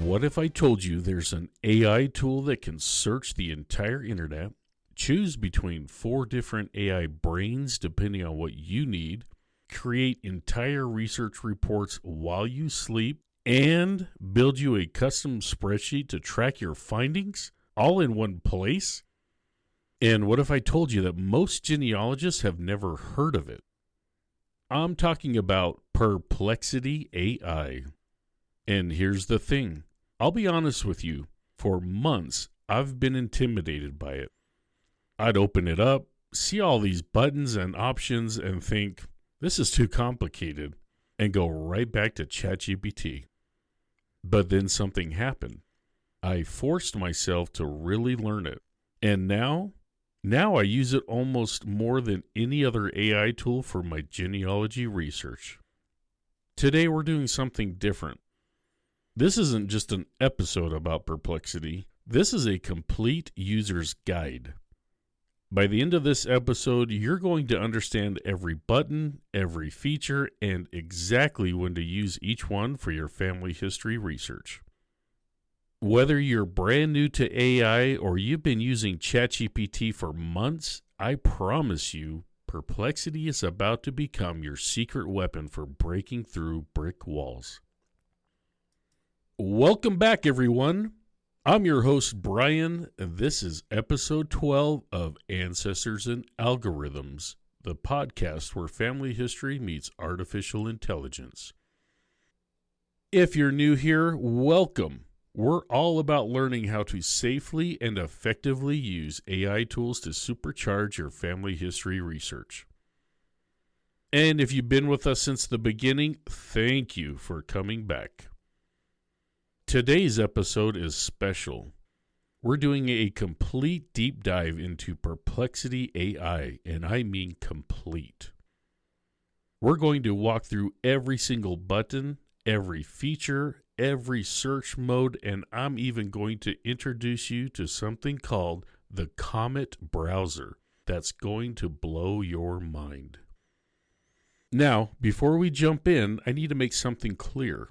What if I told you there's an AI tool that can search the entire internet, choose between 4 different AI brains depending on what you need, create entire research reports while you sleep, and build you a custom spreadsheet to track your findings all in one place? And what if I told you that most genealogists have never heard of it? I'm talking about Perplexity AI. And here's the thing. I'll be honest with you. For months, I've been intimidated by it. I'd open it up, see all these buttons and options, and think, this is too complicated, and go right back to ChatGPT. But then something happened. I forced myself to really learn it. And now I use it almost more than any other AI tool for my genealogy research. Today we're doing something different. This isn't just an episode about Perplexity. This is a complete user's guide. By the end of this episode, you're going to understand every button, every feature, and exactly when to use each one for your family history research. Whether you're brand new to AI or you've been using ChatGPT for months, I promise you, Perplexity is about to become your secret weapon for breaking through brick walls. Welcome back, everyone. I'm your host, Brian, and this is episode 12 of Ancestors and Algorithms, the podcast where family history meets artificial intelligence. If you're new here, welcome. We're all about learning how to safely and effectively use AI tools to supercharge your family history research. And if you've been with us since the beginning, thank you for coming back. Today's episode is special. We're doing a complete deep dive into Perplexity AI, and I mean complete. We're going to walk through every single button, every feature, every search mode, and I'm even going to introduce you to something called the Comet browser that's going to blow your mind. Now, before we jump in, I need to make something clear.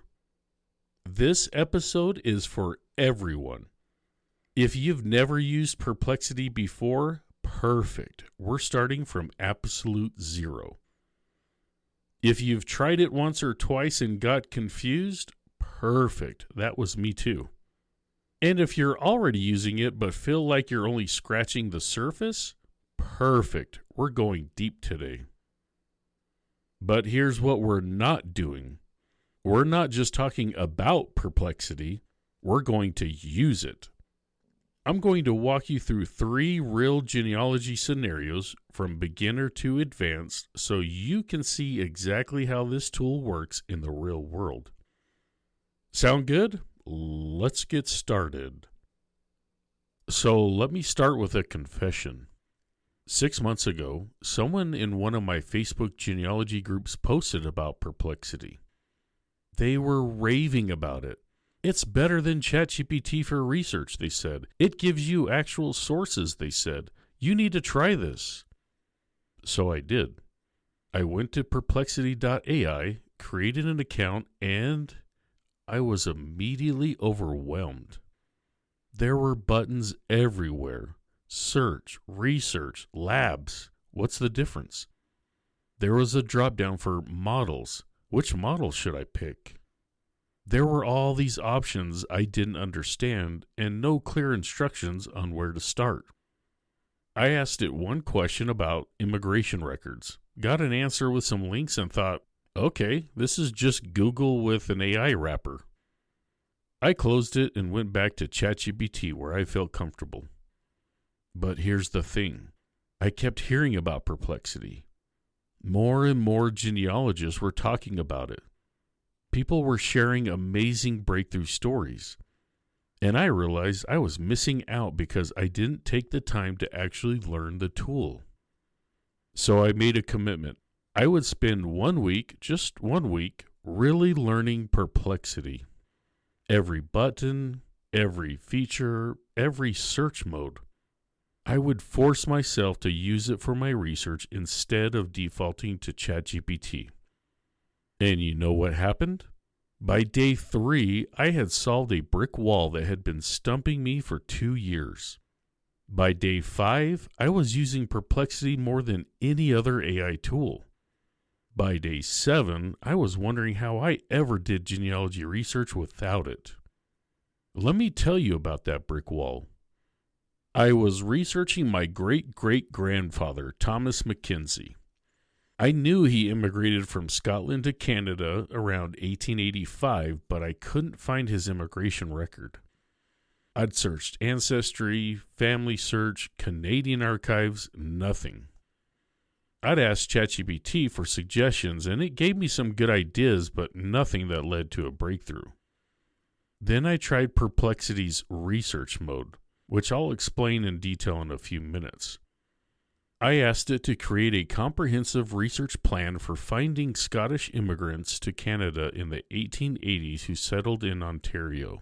This episode is for everyone. If you've never used Perplexity before, perfect. We're starting from absolute zero. If you've tried it once or twice and got confused, perfect. That was me too. And if you're already using it but feel like you're only scratching the surface, perfect. We're going deep today. But here's what we're not doing. We're not just talking about Perplexity. We're going to use it. I'm going to walk you through 3 real genealogy scenarios from beginner to advanced so you can see exactly how this tool works in the real world. Sound good? Let's get started. So let me start with a confession. 6 months ago, someone in one of my Facebook genealogy groups posted about Perplexity. They were raving about it. It's better than ChatGPT for research, they said. It gives you actual sources, they said. You need to try this. So I did. I went to Perplexity.ai, created an account, and I was immediately overwhelmed. There were buttons everywhere. Search, research, labs. What's the difference? There was a drop-down for models. Which model should I pick? There were all these options I didn't understand and no clear instructions on where to start. I asked it one question about immigration records, got an answer with some links and thought, okay, this is just Google with an AI wrapper. I closed it and went back to ChatGPT where I felt comfortable. But here's the thing. I kept hearing about Perplexity. More and more genealogists were talking about it. People were sharing amazing breakthrough stories. And I realized I was missing out because I didn't take the time to actually learn the tool. So I made a commitment. I would spend 1 week, just 1 week, really learning Perplexity. Every button, every feature, every search mode. I would force myself to use it for my research instead of defaulting to ChatGPT. And you know what happened? By day 3, I had solved a brick wall that had been stumping me for 2 years. By day 5, I was using Perplexity more than any other AI tool. By day 7, I was wondering how I ever did genealogy research without it. Let me tell you about that brick wall. I was researching my great-great-grandfather, Thomas Mackenzie. I knew he immigrated from Scotland to Canada around 1885, but I couldn't find his immigration record. I'd searched Ancestry, Family Search, Canadian Archives, nothing. I'd asked ChatGPT for suggestions, and it gave me some good ideas, but nothing that led to a breakthrough. Then I tried Perplexity's research mode, which I'll explain in detail in a few minutes. I asked it to create a comprehensive research plan for finding Scottish immigrants to Canada in the 1880s who settled in Ontario.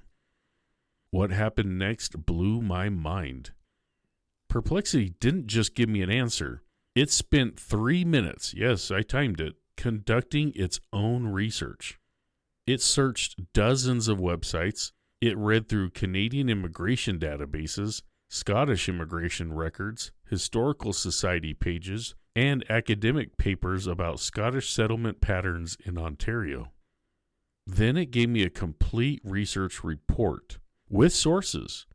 What happened next blew my mind. Perplexity didn't just give me an answer. It spent 3 minutes, yes, I timed it, conducting its own research. It searched dozens of websites. It read through Canadian immigration databases, Scottish immigration records, historical society pages, and academic papers about Scottish settlement patterns in Ontario. Then it gave me a complete research report with sources,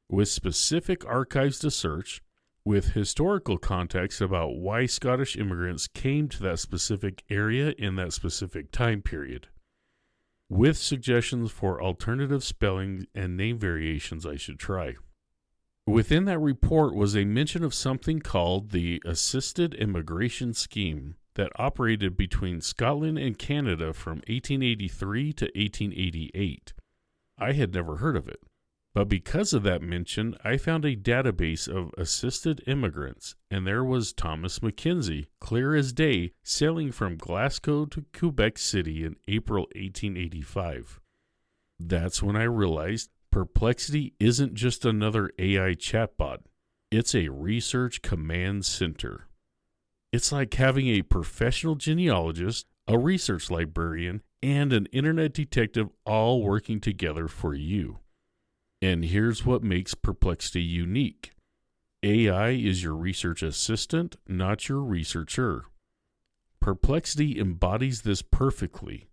with specific archives to search, with historical context about why Scottish immigrants came to that specific area in that specific time period, with suggestions for alternative spelling and name variations I should try. Within that report was a mention of something called the Assisted Immigration Scheme that operated between Scotland and Canada from 1883 to 1888. I had never heard of it, but because of that mention, I found a database of assisted immigrants, and there was Thomas Mackenzie, clear as day, sailing from Glasgow to Quebec City in April 1885. That's when I realized Perplexity isn't just another AI chatbot. It's a research command center. It's like having a professional genealogist, a research librarian, and an internet detective all working together for you. And here's what makes Perplexity unique. AI is your research assistant, not your researcher. Perplexity embodies this perfectly.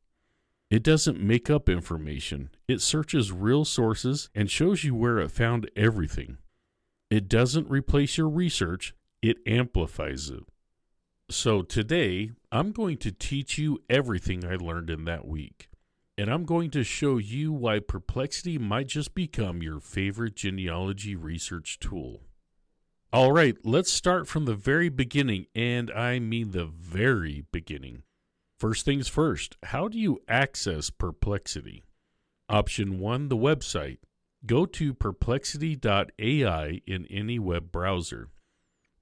It doesn't make up information. It searches real sources and shows you where it found everything. It doesn't replace your research, it amplifies it. So today, I'm going to teach you everything I learned in that week. And I'm going to show you why Perplexity might just become your favorite genealogy research tool. All right, let's start from the very beginning, and I mean the very beginning. First things first, how do you access Perplexity? Option 1, the website. Go to perplexity.ai in any web browser.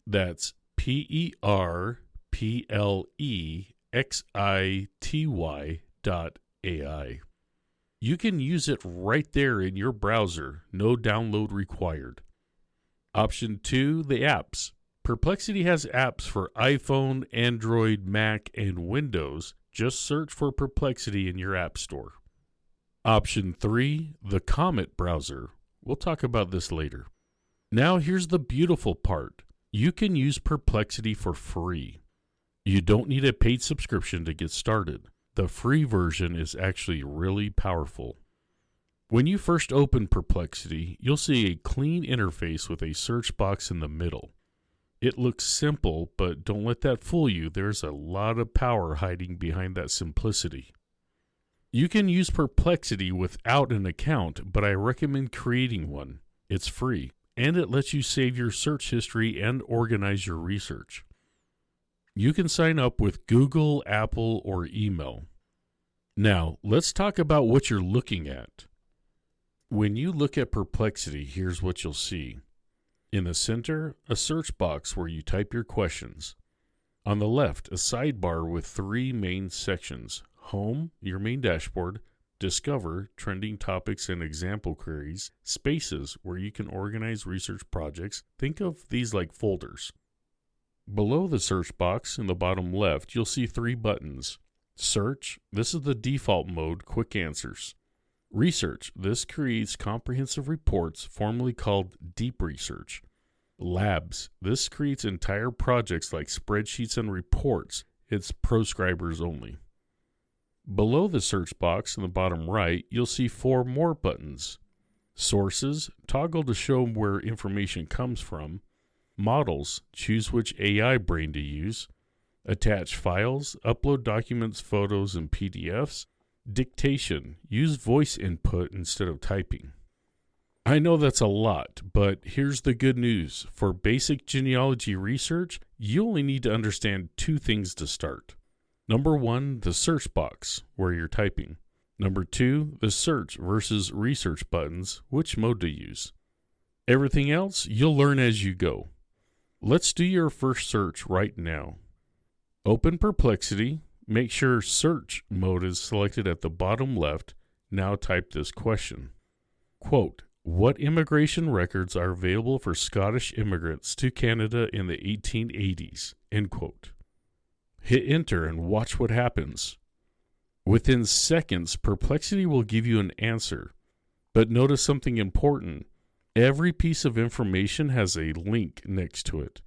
That's perplexity.ai. You can use it right there in your browser, no download required. Option 2, the apps. Perplexity has apps for iPhone, Android, Mac, and Windows. Just search for Perplexity in your app store. Option 3, the Comet browser. We'll talk about this later. Now here's the beautiful part. You can use Perplexity for free. You don't need a paid subscription to get started. The free version is actually really powerful. When you first open Perplexity, you'll see a clean interface with a search box in the middle. It looks simple, but don't let that fool you. There's a lot of power hiding behind that simplicity. You can use Perplexity without an account, but I recommend creating one. It's free, and it lets you save your search history and organize your research. You can sign up with Google, Apple, or email. Now, let's talk about what you're looking at. When you look at Perplexity, here's what you'll see. In the center, a search box where you type your questions. On the left, a sidebar with 3 main sections. Home, your main dashboard. Discover, trending topics and example queries. Spaces, where you can organize research projects. Think of these like folders. Below the search box, in the bottom left, you'll see 3 buttons. Search, this is the default mode, quick answers. Research, this creates comprehensive reports, formerly called deep research. Labs, this creates entire projects like spreadsheets and reports. It's proscribers only. Below the search box in the bottom right, you'll see 4 more buttons. Sources, toggle to show where information comes from. Models, choose which AI brain to use. Attach files, upload documents, photos, and PDFs. Dictation, use voice input instead of typing. I know that's a lot, but here's the good news. For basic genealogy research, you only need to understand 2 things to start. Number 1, the search box, where you're typing. Number 2, the search versus research buttons, which mode to use. Everything else, you'll learn as you go. Let's do your first search right now. Open Perplexity. Make sure search mode is selected at the bottom left. Now type this question. Quote, what immigration records are available for Scottish immigrants to Canada in the 1880s? End quote. Hit enter and watch what happens. Within seconds, Perplexity will give you an answer. But notice something important. Every piece of information has a link next to it.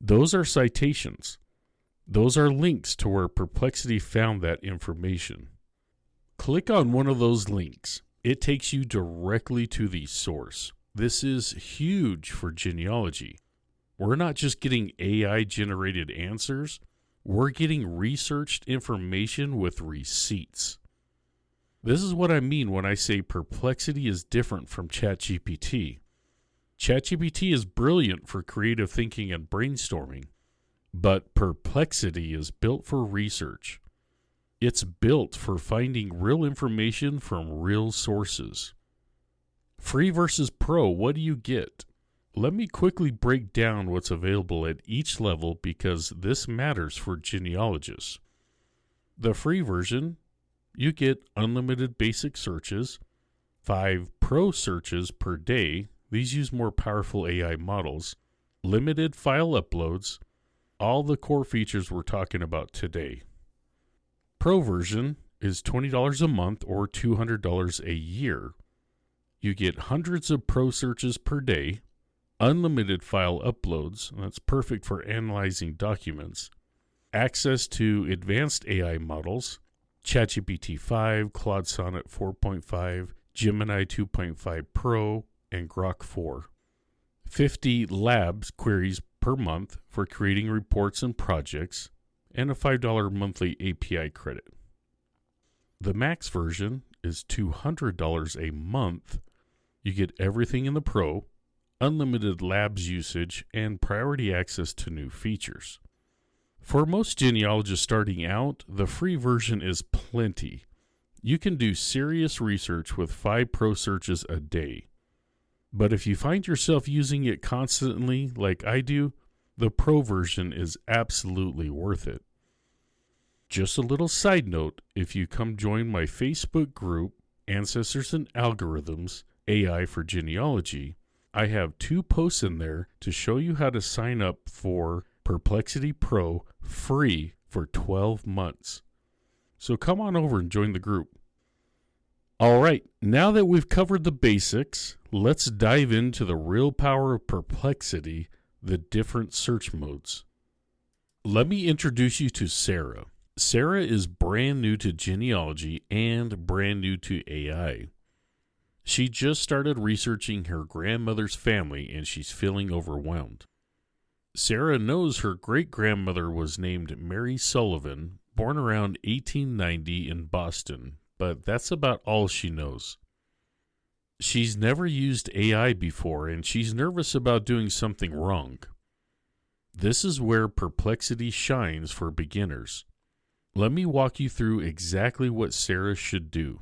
Those are citations. Those are links to where Perplexity found that information. Click on one of those links. It takes you directly to the source. This is huge for genealogy. We're not just getting AI-generated answers. We're getting researched information with receipts. This is what I mean when I say Perplexity is different from ChatGPT. ChatGPT is brilliant for creative thinking and brainstorming, but Perplexity is built for research. It's built for finding real information from real sources. Free versus pro, what do you get? Let me quickly break down what's available at each level because this matters for genealogists. The free version, you get unlimited basic searches, 5 pro searches per day. These use more powerful AI models, limited file uploads, all the core features we're talking about today. Pro version is $20 a month or $200 a year. You get hundreds of pro searches per day, unlimited file uploads, that's perfect for analyzing documents, access to advanced AI models, ChatGPT 5, Claude Sonnet 4.5, Gemini 2.5 Pro, and Grok 4. 50 labs queries per month for creating reports and projects, and a $5 monthly API credit. The max version is $200 a month. You get everything in the Pro, unlimited labs usage, and priority access to new features. For most genealogists starting out, the free version is plenty. You can do serious research with 5 pro searches a day. But if you find yourself using it constantly like I do, the pro version is absolutely worth it. Just a little side note, if you come join my Facebook group, Ancestors and Algorithms, AI for Genealogy, I have 2 posts in there to show you how to sign up for Perplexity Pro free for 12 months. So come on over and join the group. All right, now that we've covered the basics, let's dive into the real power of Perplexity, the different search modes. Let me introduce you to Sarah. Sarah is brand new to genealogy and brand new to AI. She just started researching her grandmother's family and she's feeling overwhelmed. Sarah knows her great-grandmother was named Mary Sullivan, born around 1890 in Boston, but that's about all she knows. She's never used AI before and she's nervous about doing something wrong. This is where Perplexity shines for beginners. Let me walk you through exactly what Sarah should do.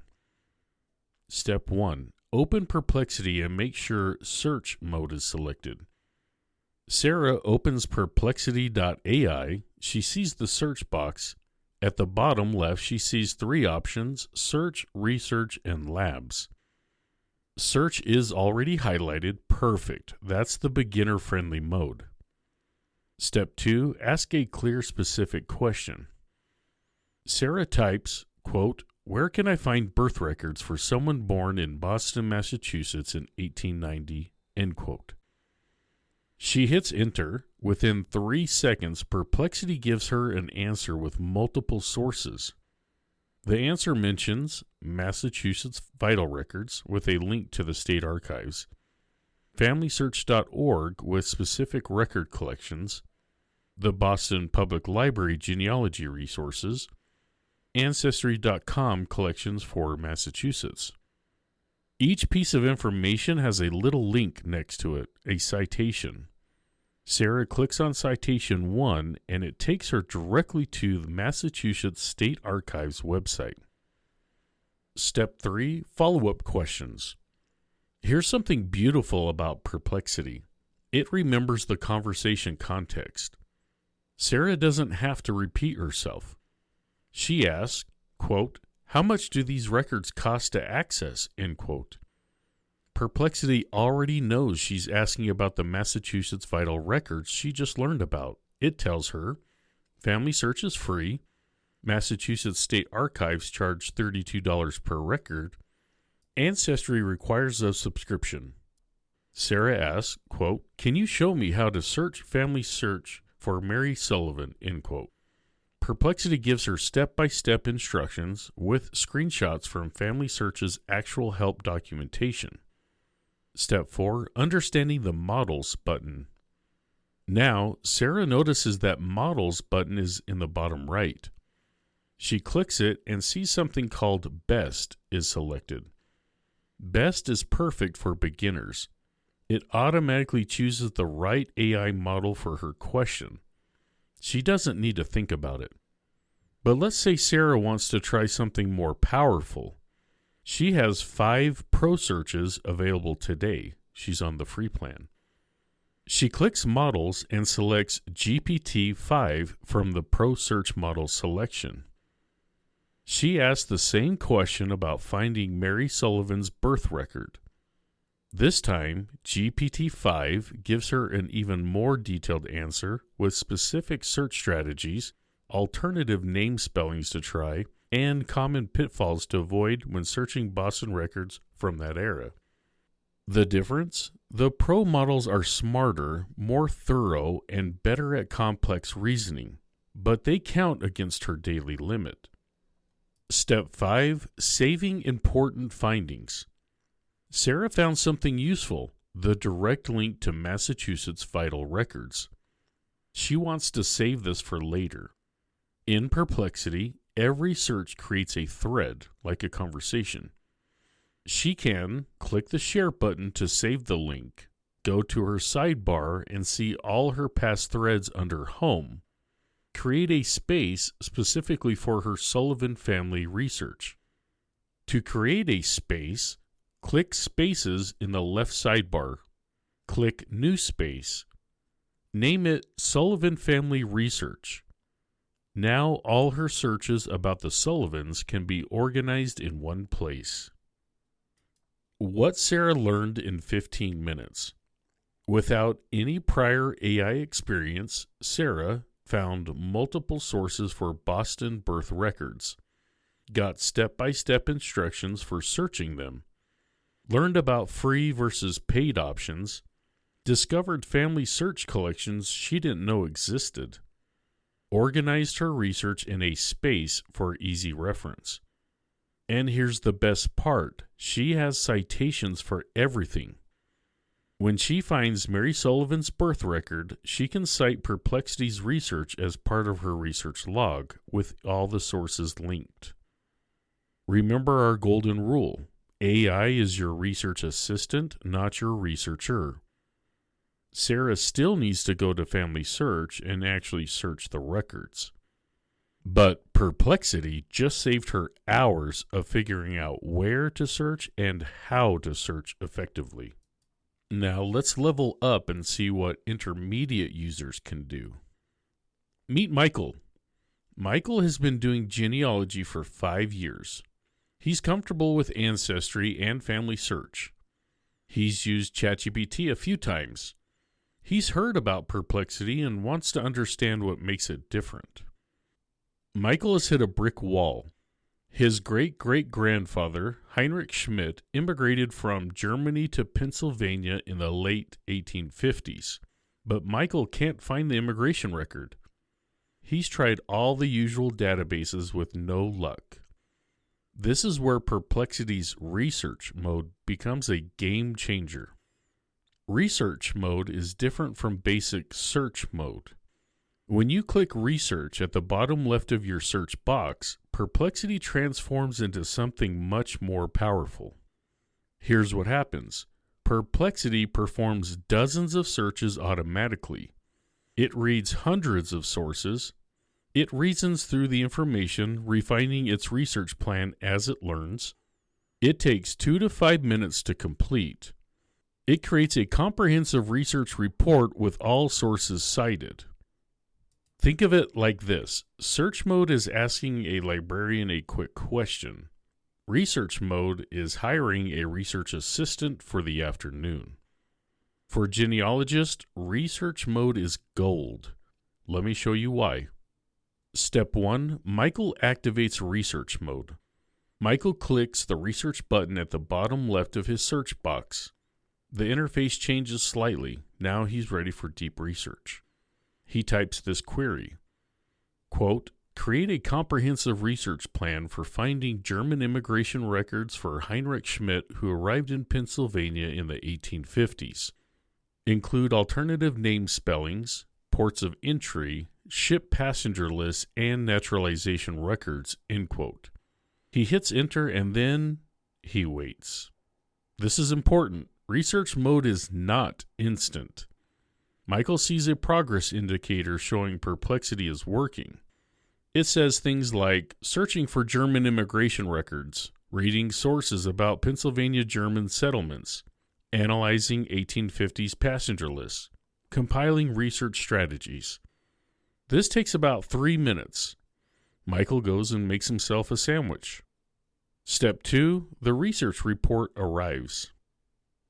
Step 1. Open Perplexity and make sure search mode is selected. Sarah opens perplexity.ai. She sees the search box. At the bottom left, she sees 3 options: search, research, and labs. Search is already highlighted. Perfect. That's the beginner-friendly mode. Step 2. Ask a clear, specific question. Sarah types, quote, "Where can I find birth records for someone born in Boston, Massachusetts in 1890?" End quote. She hits enter. Within 3 seconds, Perplexity gives her an answer with multiple sources. The answer mentions Massachusetts vital records with a link to the state archives, FamilySearch.org with specific record collections, the Boston Public Library genealogy resources, Ancestry.com collections for Massachusetts. Each piece of information has a little link next to it, a citation. Sarah clicks on Citation 1, and it takes her directly to the Massachusetts State Archives website. Step 3, Follow-up questions. Here's something beautiful about Perplexity. It remembers the conversation context. Sarah doesn't have to repeat herself. She asks, quote, "How much do these records cost to access?" End quote. Perplexity already knows she's asking about the Massachusetts vital records she just learned about. It tells her, Family Search is free, Massachusetts State Archives charge $32 per record, Ancestry requires a subscription. Sarah asks, quote, "Can you show me how to search Family Search for Mary Sullivan?" End quote. Perplexity gives her step-by-step instructions with screenshots from Family Search's actual help documentation. Step 4, Understanding the Models button. Now, Sarah notices that Models button is in the bottom right. She clicks it and sees something called Best is selected. Best is perfect for beginners. It automatically chooses the right AI model for her question. She doesn't need to think about it. But let's say Sarah wants to try something more powerful. She has 5 pro searches available today. She's on the free plan. She clicks Models and selects GPT-5 from the Pro Search Model selection. She asks the same question about finding Mary Sullivan's birth record. This time, GPT-5 gives her an even more detailed answer with specific search strategies, alternative name spellings to try, and common pitfalls to avoid when searching Boston records from that era. The difference? The pro models are smarter, more thorough, and better at complex reasoning, but they count against her daily limit. Step 5, Saving important findings. Sarah found something useful, the direct link to Massachusetts vital records. She wants to save this for later. In Perplexity, every search creates a thread, like a conversation. She can click the share button to save the link, go to her sidebar and see all her past threads under Home, create a space specifically for her Sullivan family research. To create a space, click Spaces in the left sidebar. Click New Space. Name it Sullivan Family Research. Now all her searches about the Sullivans can be organized in one place. What Sarah learned in 15 minutes. Without any prior AI experience, Sarah found multiple sources for Boston birth records, got step-by-step instructions for searching them, learned about free versus paid options, discovered family search collections she didn't know existed, organized her research in a space for easy reference. And here's the best part. She has citations for everything. When she finds Mary Sullivan's birth record, she can cite Perplexity's research as part of her research log, with all the sources linked. Remember our golden rule. AI is your research assistant, not your researcher. Sarah still needs to go to Family Search and actually search the records. But Perplexity just saved her hours of figuring out where to search and how to search effectively. Now let's level up and see what intermediate users can do. Meet Michael. Michael has been doing genealogy for 5 years. He's comfortable with Ancestry and Family Search. He's used ChatGPT a few times. He's heard about Perplexity and wants to understand what makes it different. Michael has hit a brick wall. His great-great-grandfather, Heinrich Schmidt, immigrated from Germany to Pennsylvania in the late 1850s, but Michael can't find the immigration record. He's tried all the usual databases with no luck. This is where Perplexity's research mode becomes a game changer. Research mode is different from basic search mode. When you click research at the bottom left of your search box, Perplexity transforms into something much more powerful. Here's what happens. Perplexity performs dozens of searches automatically. It reads hundreds of sources. It reasons through the information, refining its research plan as it learns. It takes 2 to 5 minutes to complete. It creates a comprehensive research report with all sources cited. Think of it like this. Search mode is asking a librarian a quick question. Research mode is hiring a research assistant for the afternoon. For genealogists, research mode is gold. Let me show you why. Step 1. Michael activates research mode. Michael clicks the research button at the bottom left of his search box. The interface changes slightly. Now he's ready for deep research. He types this query, quote, create a comprehensive research plan for finding German immigration records for Heinrich Schmidt who arrived in Pennsylvania in the 1850s. Include alternative name spellings, ports of entry, ship passenger lists, and naturalization records, end quote. He hits enter and then he waits. This is important. Research mode is not instant. Michael sees a progress indicator showing Perplexity is working. It says things like searching for German immigration records, reading sources about Pennsylvania German settlements, analyzing 1850s passenger lists, compiling research strategies. This takes about 3 minutes. Michael goes and makes himself a sandwich. Step 2, the research report arrives.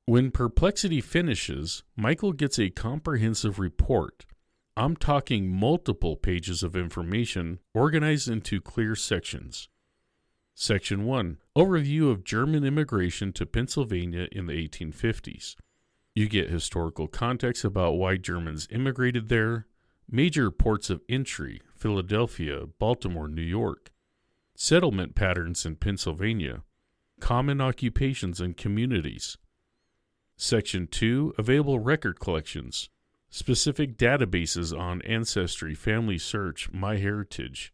When Perplexity finishes, Michael gets a comprehensive report. I'm talking multiple pages of information organized into clear sections. Section 1, Overview of German Immigration to Pennsylvania in the 1850s. You get historical context about why Germans immigrated there, major ports of entry, Philadelphia, Baltimore, New York, settlement patterns in Pennsylvania, common occupations and communities. Section 2, Available Record Collections, specific databases on Ancestry, Family Search, MyHeritage.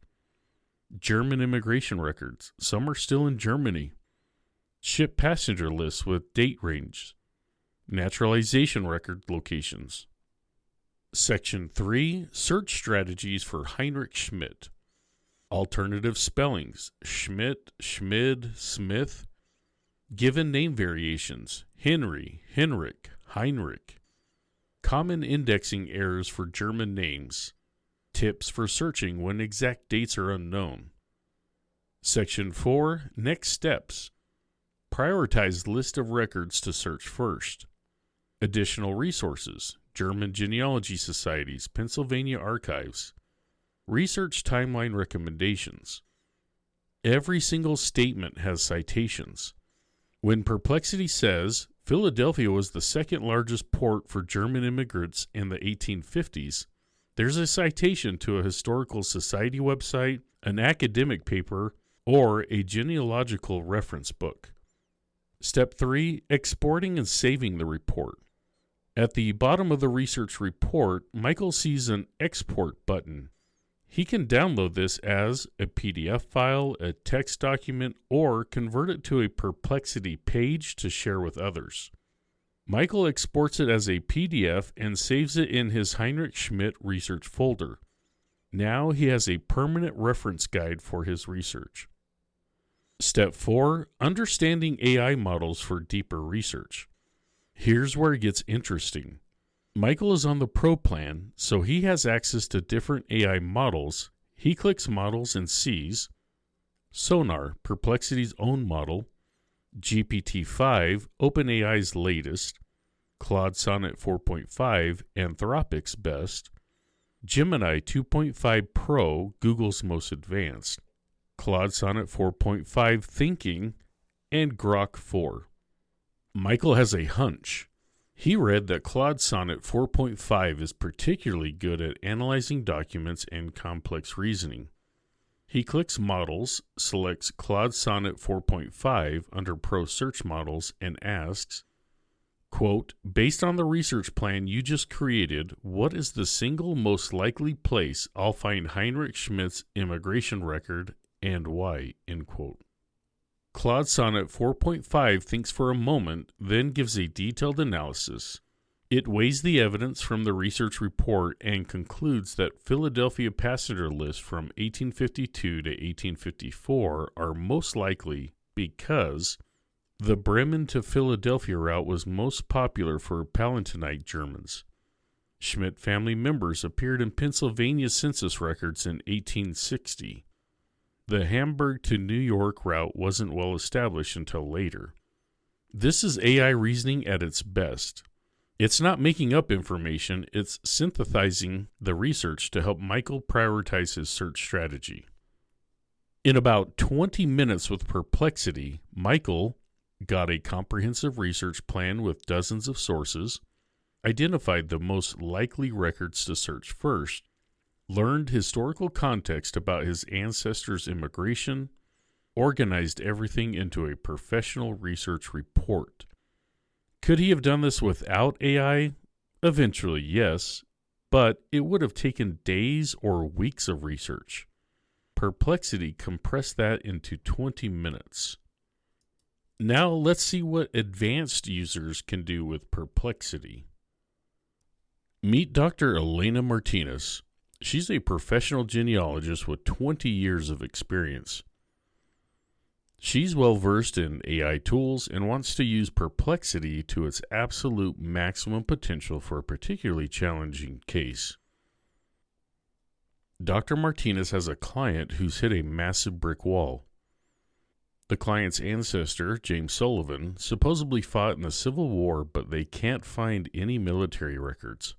German immigration records, some are still in Germany. Ship passenger lists with date range. Naturalization record locations. Section 3, Search Strategies for Heinrich Schmidt. Alternative spellings, Schmidt, Schmid, Smith. Given name variations, Henry, Henrik, Heinrich. Common indexing errors for German names. Tips for searching when exact dates are unknown. Section 4, Next Steps. Prioritize list of records to search first. Additional resources, German Genealogy Societies, Pennsylvania Archives. Research timeline recommendations. Every single statement has citations. When Perplexity says Philadelphia was the second largest port for German immigrants in the 1850s, there's a citation to a historical society website, an academic paper, or a genealogical reference book. Step 3, Exporting and saving the report. At the bottom of the research report, Michael sees an Export button. He can download this as a PDF file, a text document, or convert it to a Perplexity page to share with others. Michael exports it as a PDF and saves it in his Heinrich Schmidt research folder. Now he has a permanent reference guide for his research. Step 4, Understanding AI models for deeper research. Here's where it gets interesting. Michael is on the Pro plan, so he has access to different AI models. He clicks Models and sees Sonar, Perplexity's own model, GPT-5, OpenAI's latest, Claude Sonnet 4.5, Anthropic's best, Gemini 2.5 Pro, Google's most advanced, Claude Sonnet 4.5 Thinking, and Grok 4. Michael has a hunch. He read that Claude Sonnet 4.5 is particularly good at analyzing documents and complex reasoning. He clicks Models, selects Claude Sonnet 4.5 under Pro Search Models, and asks, quote, based on the research plan you just created, what is the single most likely place I'll find Heinrich Schmidt's immigration record and why, end quote. Claude Sonnet 4.5 thinks for a moment, then gives a detailed analysis. It weighs the evidence from the research report and concludes that Philadelphia passenger lists from 1852 to 1854 are most likely because the Bremen to Philadelphia route was most popular for Palatinate Germans. Schmidt family members appeared in Pennsylvania census records in 1860. The Hamburg to New York route wasn't well established until later. This is AI reasoning at its best. It's not making up information, it's synthesizing the research to help Michael prioritize his search strategy. In about 20 minutes with Perplexity, Michael got a comprehensive research plan with dozens of sources, identified the most likely records to search first, learned historical context about his ancestors' immigration, organized everything into a professional research report. Could he have done this without AI? Eventually, yes, but it would have taken days or weeks of research. Perplexity compressed that into 20 minutes. Now let's see what advanced users can do with Perplexity. Meet Dr. Elena Martinez. She's a professional genealogist with 20 years of experience. She's well-versed in AI tools and wants to use Perplexity to its absolute maximum potential for a particularly challenging case. Dr. Martinez has a client who's hit a massive brick wall. The client's ancestor, James Sullivan, supposedly fought in the Civil War, but they can't find any military records.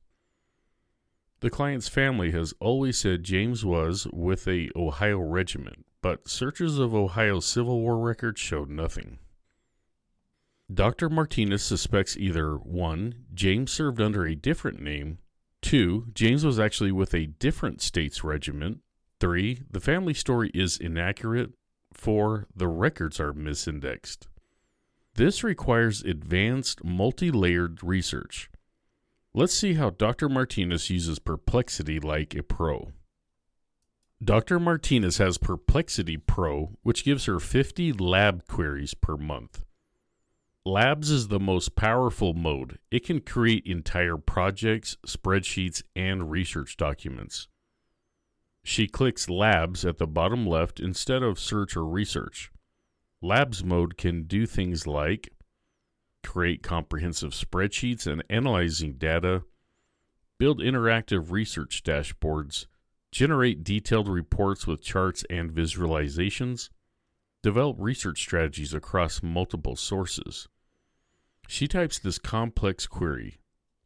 The client's family has always said James was with a Ohio regiment, but searches of Ohio Civil War records showed nothing. Dr. Martinez suspects either 1. James served under a different name, 2. James was actually with a different state's regiment, 3. The family story is inaccurate, 4. The records are misindexed. This requires advanced, multi-layered research. Let's see how Dr. Martinez uses Perplexity like a pro. Dr. Martinez has Perplexity Pro, which gives her 50 lab queries per month. Labs is the most powerful mode. It can create entire projects, spreadsheets, and research documents. She clicks Labs at the bottom left instead of Search or Research. Labs mode can do things like create comprehensive spreadsheets and analyzing data, build interactive research dashboards, generate detailed reports with charts and visualizations, develop research strategies across multiple sources. She types this complex query,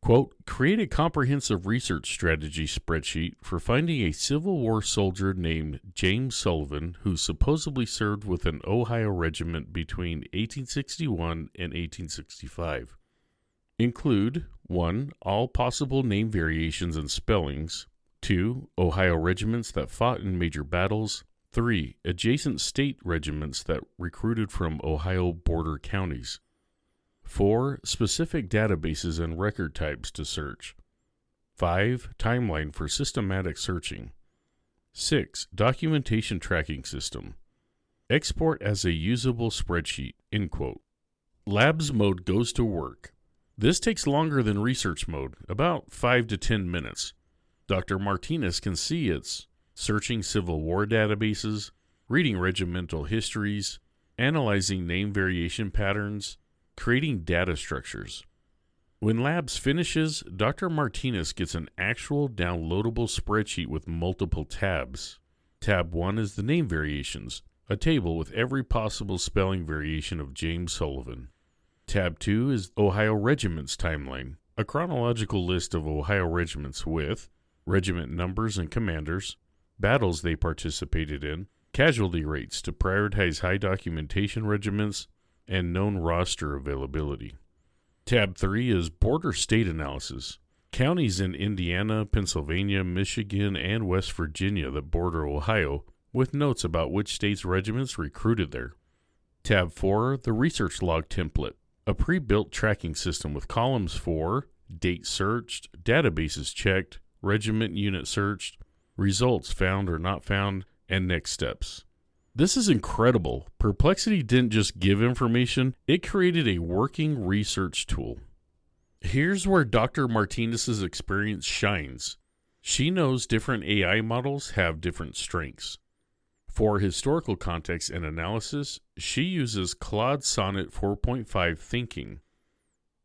quote, create a comprehensive research strategy spreadsheet for finding a Civil War soldier named James Sullivan who supposedly served with an Ohio regiment between 1861 and 1865. Include 1. All possible name variations and spellings, 2. Ohio regiments that fought in major battles, 3. Adjacent state regiments that recruited from Ohio border counties, 4. Specific databases and record types to search. 5. Timeline for systematic searching. 6. Documentation tracking system. Export as a usable spreadsheet, end quote. Labs mode goes to work. This takes longer than research mode, about 5 to 10 minutes. Dr. Martinez can see it's searching Civil War databases, reading regimental histories, analyzing name variation patterns, creating data structures. When Labs finishes, Dr. Martinez gets an actual downloadable spreadsheet with multiple tabs. Tab 1 is the name variations, a table with every possible spelling variation of James Sullivan. Tab 2 is Ohio Regiments timeline, a chronological list of Ohio regiments with regiment numbers and commanders, battles they participated in, casualty rates to prioritize high documentation regiments, and known roster availability. Tab 3 is border state analysis. Counties in Indiana, Pennsylvania, Michigan, and West Virginia that border Ohio, with notes about which states' regiments recruited there. Tab 4, the research log template, a pre-built tracking system with columns for date searched, databases checked, regiment unit searched, results found or not found, and next steps. This is incredible. Perplexity didn't just give information, it created a working research tool. Here's where Dr. Martinez's experience shines. She knows different AI models have different strengths. For historical context and analysis, she uses Claude Sonnet 4.5 thinking.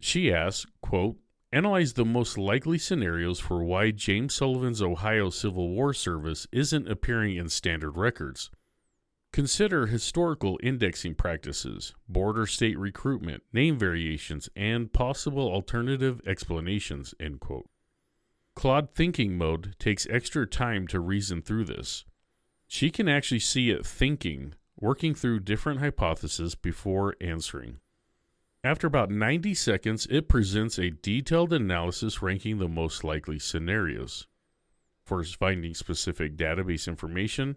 She asks, quote, analyze the most likely scenarios for why James Sullivan's Ohio Civil War service isn't appearing in standard records. Consider historical indexing practices, border state recruitment, name variations, and possible alternative explanations, end quote. Claude thinking mode takes extra time to reason through this. She can actually see it thinking, working through different hypotheses before answering. After about 90 seconds, it presents a detailed analysis ranking the most likely scenarios. For finding specific database information,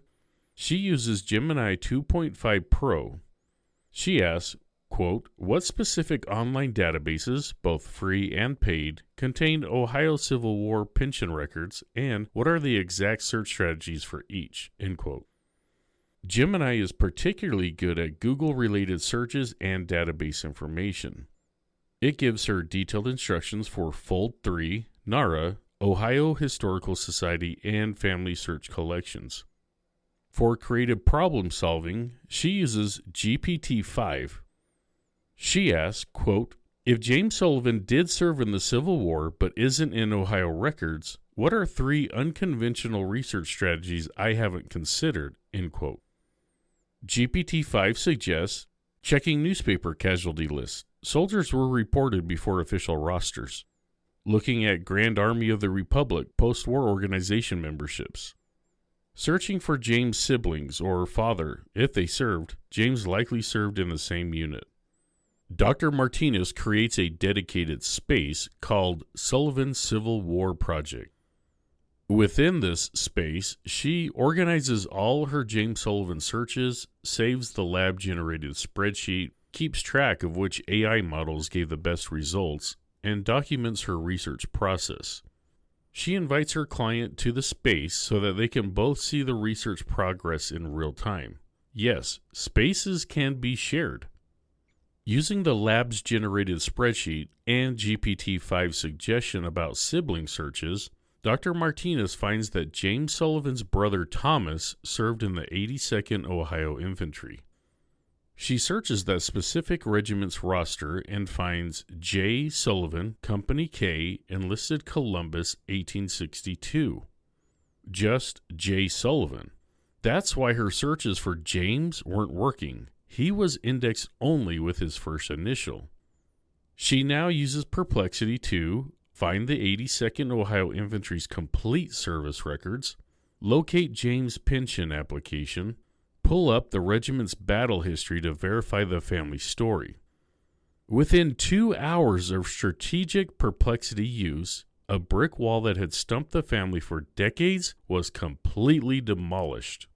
she uses Gemini 2.5 Pro. She asks, quote, what specific online databases, both free and paid, contain Ohio Civil War pension records, and what are the exact search strategies for each, end quote. Gemini is particularly good at Google-related searches and database information. It gives her detailed instructions for Fold 3, NARA, Ohio Historical Society, and Family Search Collections. For creative problem solving, she uses GPT-5. She asks, quote, if James Sullivan did serve in the Civil War but isn't in Ohio records, what are 3 unconventional research strategies I haven't considered, end quote. GPT-5 suggests checking newspaper casualty lists. Soldiers were reported before official rosters. Looking at Grand Army of the Republic post-war organization memberships. Searching for James' siblings or father. If they served, James likely served in the same unit. Dr. Martinez creates a dedicated space called Sullivan Civil War Project. Within this space, she organizes all her James Sullivan searches, saves the lab-generated spreadsheet, keeps track of which AI models gave the best results, and documents her research process. She invites her client to the space so that they can both see the research progress in real time. Yes, spaces can be shared. Using the lab's generated spreadsheet and GPT-5's suggestion about sibling searches, Dr. Martinez finds that James Sullivan's brother Thomas served in the 82nd Ohio Infantry. She searches that specific regiment's roster and finds J. Sullivan, Company K, enlisted Columbus, 1862. Just J. Sullivan. That's why her searches for James weren't working. He was indexed only with his first initial. She now uses Perplexity to find the 82nd Ohio Infantry's complete service records, locate James' pension application, pull up the regiment's battle history to verify the family story. Within 2 hours of strategic Perplexity use, a brick wall that had stumped the family for decades was completely demolished.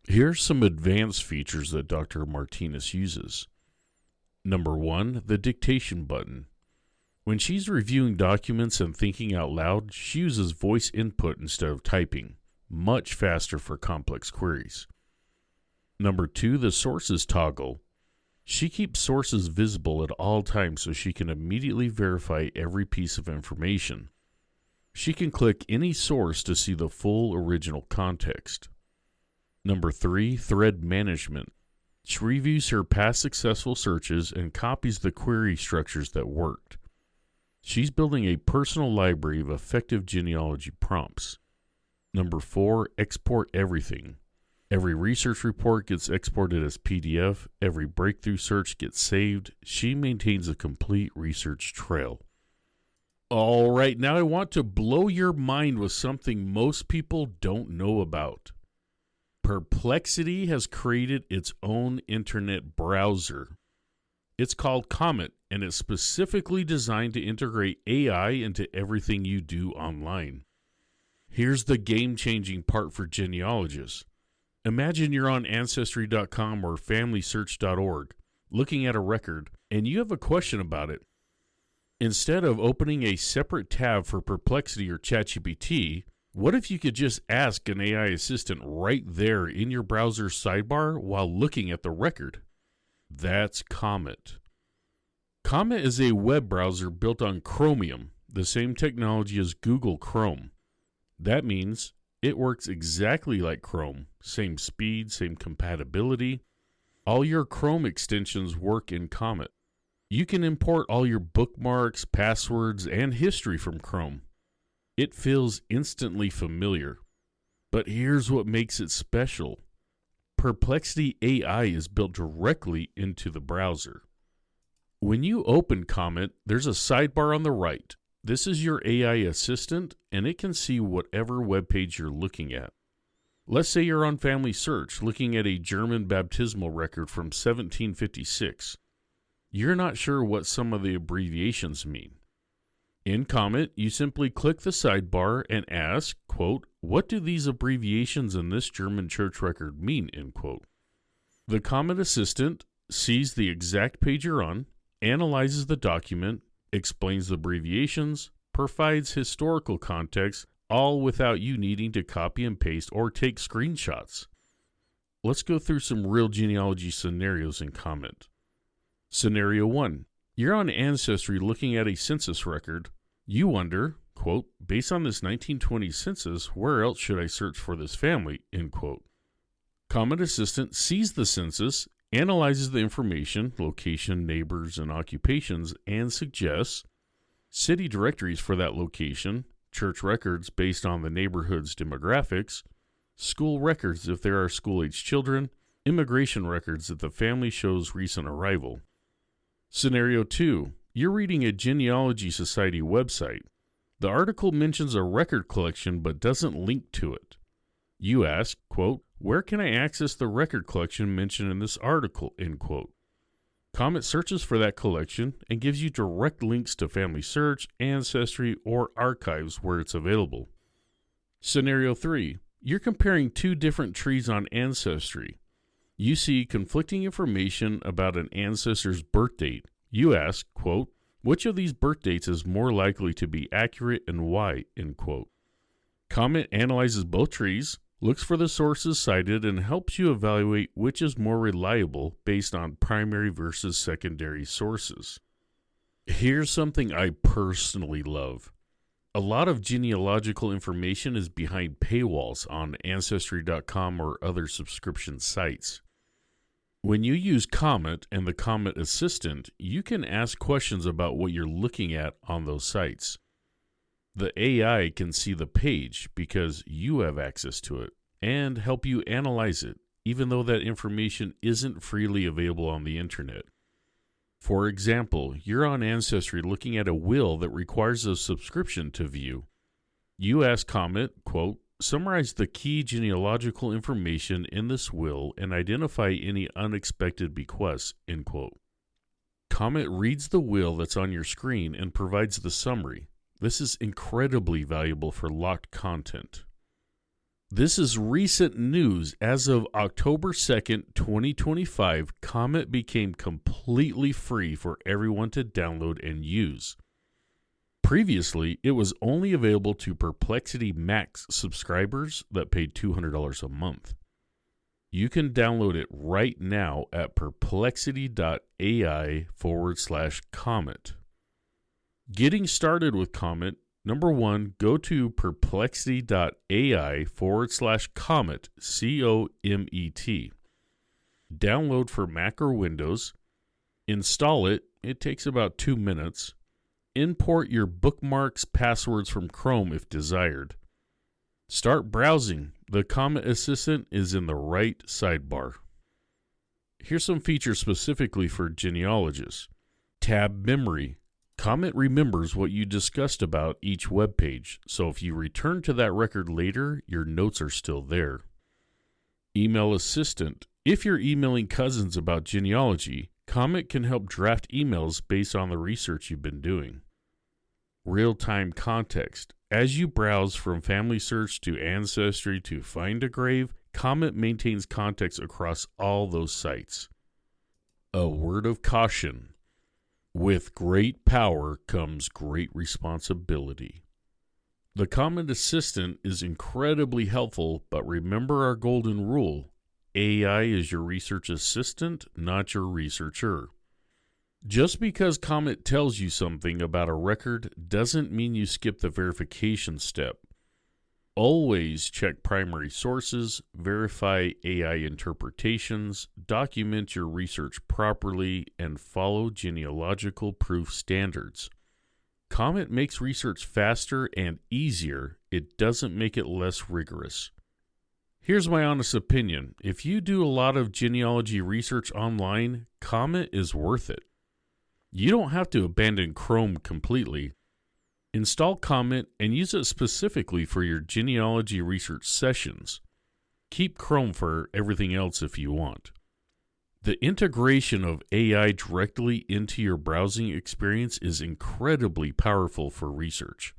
Here's some advanced features that Dr. Martinez uses. Number 1, the dictation button. When she's reviewing documents and thinking out loud, she uses voice input instead of typing, much faster for complex queries. Number 2, the sources toggle. She keeps sources visible at all times so she can immediately verify every piece of information. She can click any source to see the full original context. Number 3, thread management. She reviews her past successful searches and copies the query structures that worked. She's building a personal library of effective genealogy prompts. Number 4, export everything. Every research report gets exported as PDF. Every breakthrough search gets saved. She maintains a complete research trail. All right, now I want to blow your mind with something most people don't know about. Perplexity has created its own internet browser. It's called Comet, and it's specifically designed to integrate AI into everything you do online. Here's the game-changing part for genealogists. Imagine you're on Ancestry.com or FamilySearch.org, looking at a record, and you have a question about it. Instead of opening a separate tab for Perplexity or ChatGPT, what if you could just ask an AI assistant right there in your browser sidebar while looking at the record? That's Comet. Comet is a web browser built on Chromium, the same technology as Google Chrome. That means it works exactly like Chrome, same speed, same compatibility. All your Chrome extensions work in Comet. You can import all your bookmarks, passwords, and history from Chrome. It feels instantly familiar. But here's what makes it special. Perplexity AI is built directly into the browser. When you open Comet, there's a sidebar on the right. This is your AI assistant, and it can see whatever web page you're looking at. Let's say you're on Family Search looking at a German baptismal record from 1756. You're not sure what some of the abbreviations mean. In Comet, you simply click the sidebar and ask, quote, "What do these abbreviations in this German church record mean?" End quote. The Comet assistant sees the exact page you're on, analyzes the document, explains the abbreviations, provides historical context, all without you needing to copy and paste or take screenshots. Let's go through some real genealogy scenarios in Comet. Scenario 1. You're on Ancestry looking at a census record. You wonder, quote, "Based on this 1920 census, where else should I search for this family?" End quote. Comet Assistant sees the census, analyzes the information, location, neighbors, and occupations, and suggests city directories for that location, church records based on the neighborhood's demographics, school records if there are school-aged children, immigration records if the family shows recent arrival. Scenario 2. You're reading a Genealogy Society website. The article mentions a record collection but doesn't link to it. You ask, quote, "Where can I access the record collection mentioned in this article?" End quote. Comet searches for that collection and gives you direct links to Family Search, Ancestry, or archives where it's available. Scenario 3. You're comparing two different trees on Ancestry. You see conflicting information about an ancestor's birth date. You ask, quote, "Which of these birth dates is more likely to be accurate and why?" End quote. Comet analyzes both trees, looks for the sources cited, and helps you evaluate which is more reliable based on primary versus secondary sources. Here's something I personally love. A lot of genealogical information is behind paywalls on Ancestry.com or other subscription sites. When you use Comet and the Comet Assistant, you can ask questions about what you're looking at on those sites. The AI can see the page because you have access to it and help you analyze it, even though that information isn't freely available on the internet. For example, you're on Ancestry looking at a will that requires a subscription to view. You ask Comet, quote, "Summarize the key genealogical information in this will and identify any unexpected bequests," end quote. Comet reads the will that's on your screen and provides the summary. This is incredibly valuable for locked content. This is recent news. As of October 2nd, 2025, Comet became completely free for everyone to download and use. Previously, it was only available to Perplexity Max subscribers that paid $200 a month. You can download it right now at perplexity.ai/Comet. Getting started with Comet, number 1, go to perplexity.ai/Comet, COMET. Download for Mac or Windows. Install it. It takes about 2 minutes. Import your bookmarks, passwords from Chrome if desired. Start browsing. The Comet Assistant is in the right sidebar. Here's some features specifically for genealogists. Tab memory. Comet remembers what you discussed about each web page, so if you return to that record later, your notes are still there. Email Assistant. If you're emailing cousins about genealogy, Comet can help draft emails based on the research you've been doing. Real-time context. As you browse from Family Search to Ancestry to Find a Grave, Comet maintains context across all those sites. A word of caution. With great power comes great responsibility. The Comet Assistant is incredibly helpful, but remember our golden rule. AI is your research assistant, not your researcher. Just because Comet tells you something about a record doesn't mean you skip the verification step. Always check primary sources, verify AI interpretations, document your research properly, and follow genealogical proof standards. Comet makes research faster and easier. It doesn't make it less rigorous. Here's my honest opinion. If you do a lot of genealogy research online, Comet is worth it. You don't have to abandon Chrome completely. Install Comet and use it specifically for your genealogy research sessions. Keep Chrome for everything else if you want. The integration of AI directly into your browsing experience is incredibly powerful for research.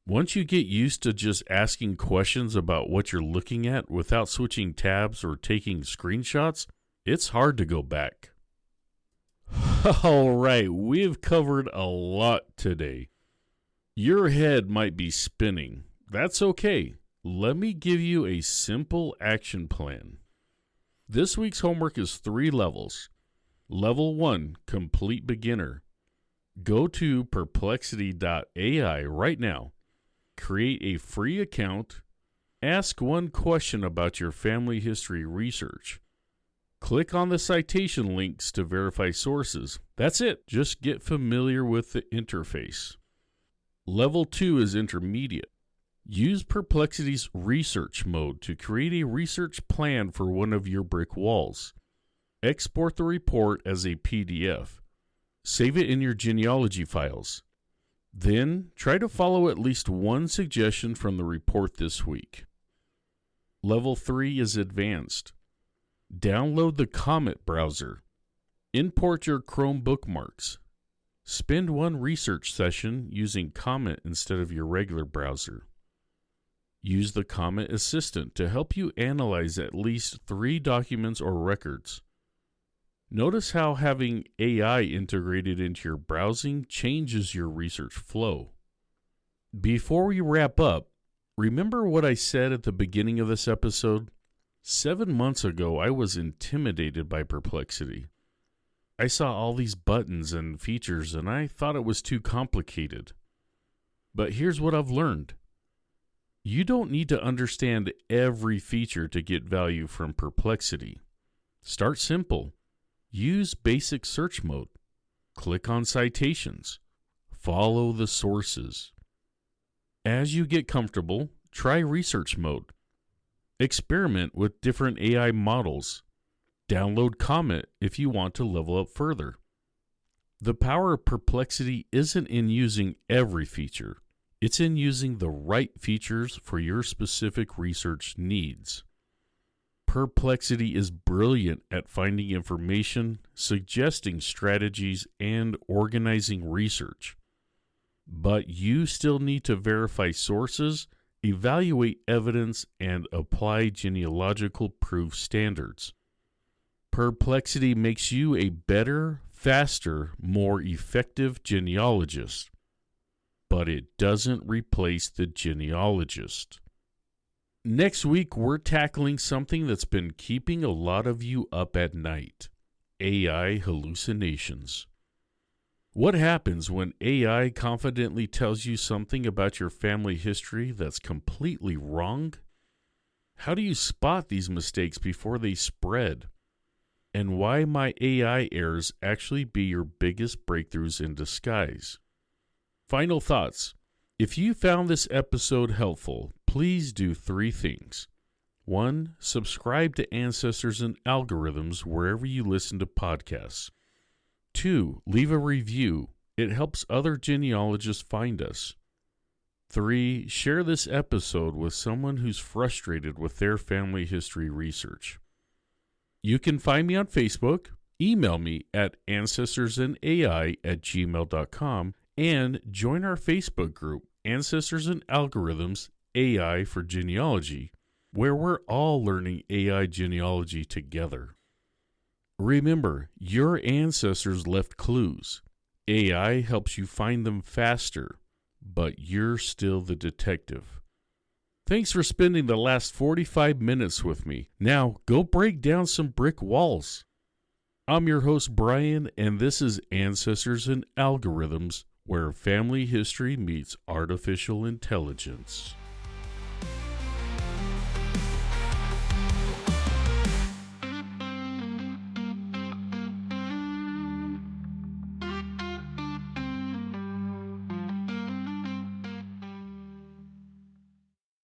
Once you get used to just asking questions about what you're looking at without switching tabs or taking screenshots, it's hard to go back. All right, we've covered a lot today. Your head might be spinning. That's okay. Let me give you a simple action plan. This week's homework is 3 levels. Level 1, Complete Beginner. Go to Perplexity.ai right now. Create a free account. Ask 1 question about your family history research. Click on the citation links to verify sources. That's it. Just get familiar with the interface. Level 2 is Intermediate. Use Perplexity's research mode to create a research plan for one of your brick walls. Export the report as a PDF. Save it in your genealogy files. Then, try to follow at least 1 suggestion from the report this week. Level 3 is Advanced. Download the Comet browser. Import your Chrome bookmarks. Spend 1 research session using Comet instead of your regular browser. Use the Comet Assistant to help you analyze at least 3 documents or records. Notice how having AI integrated into your browsing changes your research flow. Before we wrap up, remember what I said at the beginning of this episode? 7 months ago, I was intimidated by Perplexity. I saw all these buttons and features and I thought it was too complicated. But here's what I've learned. You don't need to understand every feature to get value from Perplexity. Start simple. Use basic search mode. Click on citations. Follow the sources. As you get comfortable, try research mode. Experiment with different AI models. Download Comet if you want to level up further. The power of Perplexity isn't in using every feature. It's in using the right features for your specific research needs. Perplexity is brilliant at finding information, suggesting strategies, and organizing research. But you still need to verify sources, evaluate evidence, and apply genealogical proof standards. Perplexity makes you a better, faster, more effective genealogist. But it doesn't replace the genealogist. Next week, we're tackling something that's been keeping a lot of you up at night: AI hallucinations. What happens when AI confidently tells you something about your family history that's completely wrong? How do you spot these mistakes before they spread? And why might AI errors actually be your biggest breakthroughs in disguise? Final thoughts. If you found this episode helpful, please do 3 things. 1. Subscribe to Ancestors and Algorithms wherever you listen to podcasts. 2. Leave a review. It helps other genealogists find us. 3. Share this episode with someone who's frustrated with their family history research. You can find me on Facebook, email me at ancestorsandai@gmail.com, and join our Facebook group, Ancestors and Algorithms AI for Genealogy, where we're all learning AI genealogy together. Remember, your ancestors left clues. AI helps you find them faster, but you're still the detective. Thanks for spending the last 45 minutes with me. Now, go break down some brick walls. I'm your host, Brian, and this is Ancestors and Algorithms, where family history meets artificial intelligence.